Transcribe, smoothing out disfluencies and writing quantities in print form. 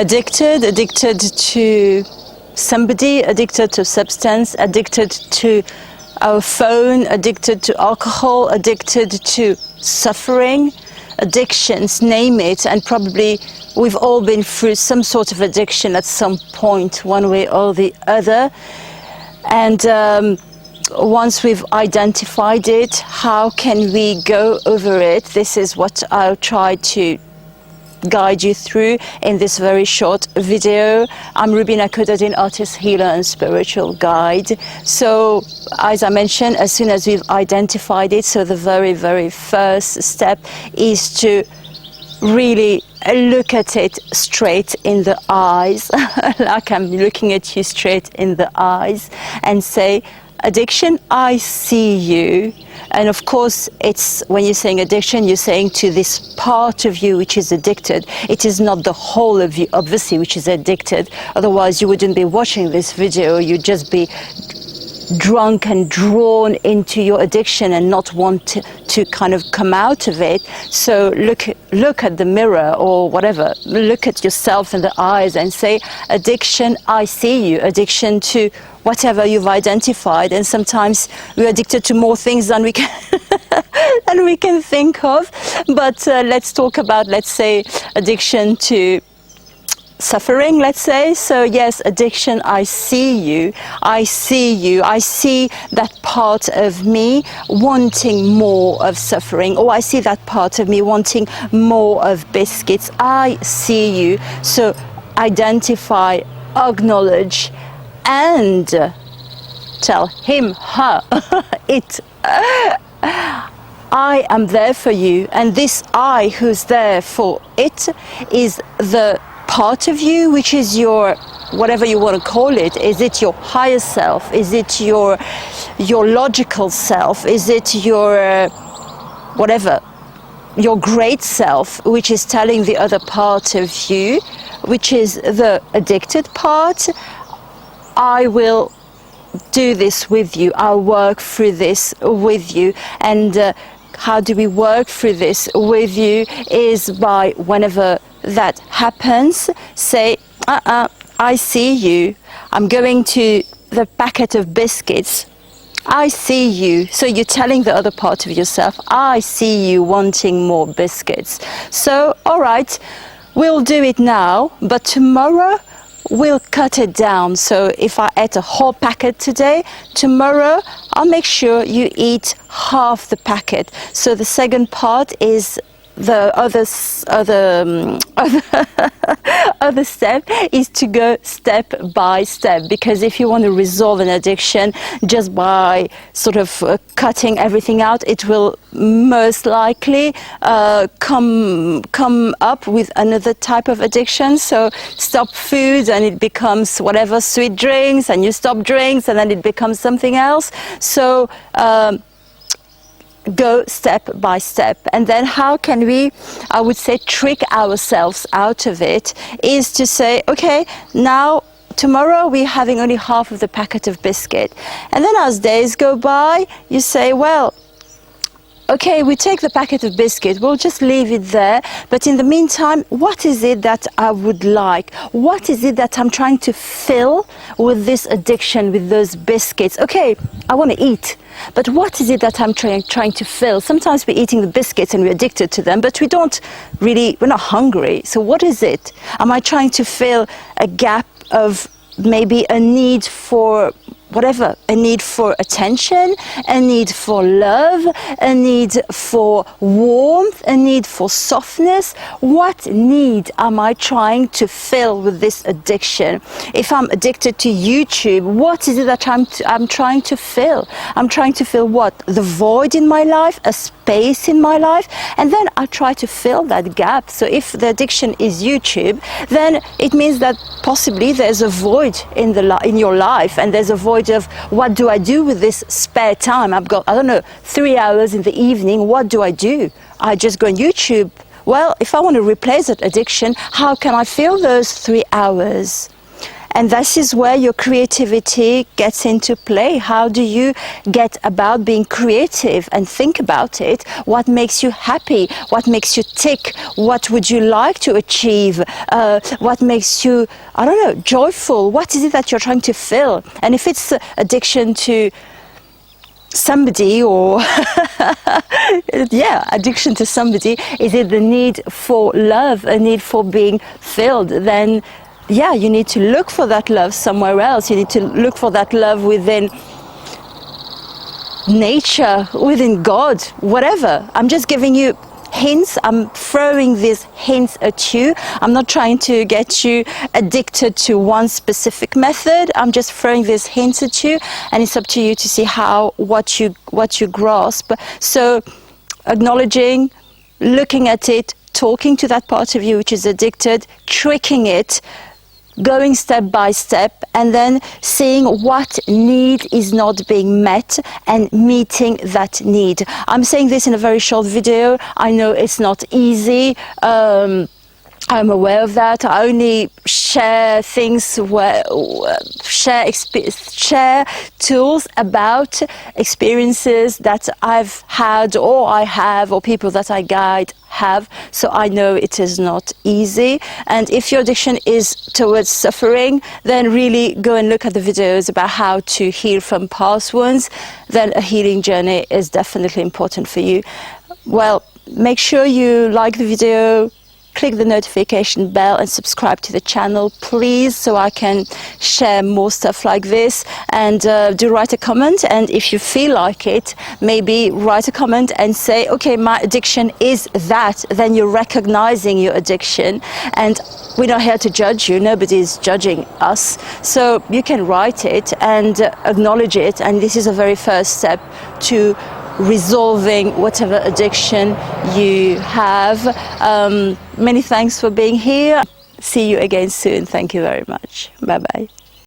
addicted to somebody, addicted to substance, addicted to our phone, addicted to alcohol, addicted to suffering, addictions, name it, and probably we've all been through some sort of addiction at some point, one way or the other. And once we've identified it, how can we go over it? This is what I'll try to guide you through in this very short video. I'm Roubina Khodadin, artist, healer and spiritual guide. So as I mentioned, as soon as we've identified it, so the very first step is to really look at it straight in the eyes, like I'm looking at you straight in the eyes, and say, addiction, I see you. And of course, it's when you're saying addiction, you're saying to this part of you which is addicted. It is not the whole of you, obviously, which is addicted. Otherwise, you wouldn't be watching this video. You'd just be drunk and drawn into your addiction and not want to kind of come out of it. So look at the mirror or whatever. Look at yourself in the eyes and say, addiction, I see you. Addiction to whatever you've identified. And sometimes we're addicted to more things than we can than we can think of. But let's talk about, let's say, addiction to suffering, let's say. So yes, addiction, I see you. I see you. I see that part of me wanting more of suffering, or I see that part of me wanting more of biscuits. I see you. So identify, acknowledge, and tell him, her, it, I am there for you. And this I who's there for it is the part of you which is your, whatever you want to call it. Is it your higher self? Is it your logical self? Is it your whatever, your great self, which is telling the other part of you, which is the addicted part? I will do this with you. I'll work through this with you. And how do we work through this with you is by, whenever that happens, say, I see you. I'm going to the packet of biscuits. I see you. So you're telling the other part of yourself, I see you wanting more biscuits. So, all right, we'll do it now, but tomorrow we'll cut it down. So if I ate a whole packet today, tomorrow I'll make sure you eat half the packet. So the second part is the other step is to go step by step, because if you want to resolve an addiction just by sort of cutting everything out, it will most likely come up with another type of addiction. So stop food and it becomes whatever, sweet drinks, and you stop drinks and then it becomes something else. So go step by step. And then how can we, I would say, trick ourselves out of it, is to say, okay, now tomorrow we're having only half of the packet of biscuit. And then as days go by, you say, well, okay, we take the packet of biscuit, we'll just leave it there. But in the meantime, what is it that I would like? What is it that I'm trying to fill with this addiction, with those biscuits? Okay, I want to eat. But what is it that I'm trying to fill? Sometimes we're eating the biscuits and we're addicted to them, but we're not hungry. So what is it? Am I trying to fill a gap of maybe a need for whatever, a need for attention, a need for love, a need for warmth, a need for softness? What need am I trying to fill with this addiction? If I'm addicted to YouTube, what is it that I'm trying to fill? I'm trying to fill what? The void in my life, a space in my life, and then I try to fill that gap. So if the addiction is YouTube, then it means that possibly there's a void in your life, and there's a void of what do I do with this spare time? I've got, I don't know, 3 hours in the evening. What do? I just go on YouTube. Well, if I want to replace that addiction, how can I fill those 3 hours? And this is where your creativity gets into play. How do you get about being creative and think about it? What makes you happy? What makes you tick? What would you like to achieve? What makes you, I don't know, joyful? What is it that you're trying to fill? And if it's addiction to somebody, or yeah, addiction to somebody, is it the need for love, a need for being filled? Then yeah, you need to look for that love somewhere else. You need to look for that love within nature, within God, whatever. I'm just giving you hints. I'm throwing these hints at you. I'm not trying to get you addicted to one specific method. I'm just throwing these hints at you, and it's up to you to see what you grasp. So acknowledging, looking at it, talking to that part of you which is addicted, tricking it, going step by step, and then seeing what need is not being met and meeting that need. I'm saying this in a very short video. I know it's not easy. I'm aware of that. I only share things share tools about experiences that I've had, or I have, or people that I guide have. So I know it is not easy. And if your addiction is towards suffering, then really go and look at the videos about how to heal from past wounds. Then a healing journey is definitely important for you. Well, make sure you like the video, click the notification bell and subscribe to the channel, please, so I can share more stuff like this. And do write a comment, and if you feel like it, maybe write a comment and say, okay, my addiction is that. Then you're recognizing your addiction, and we're not here to judge you. Nobody's judging us. So you can write it and acknowledge it, and this is a very first step to resolving whatever addiction you have. Many thanks for being here. See you again soon. Thank you very much. Bye bye.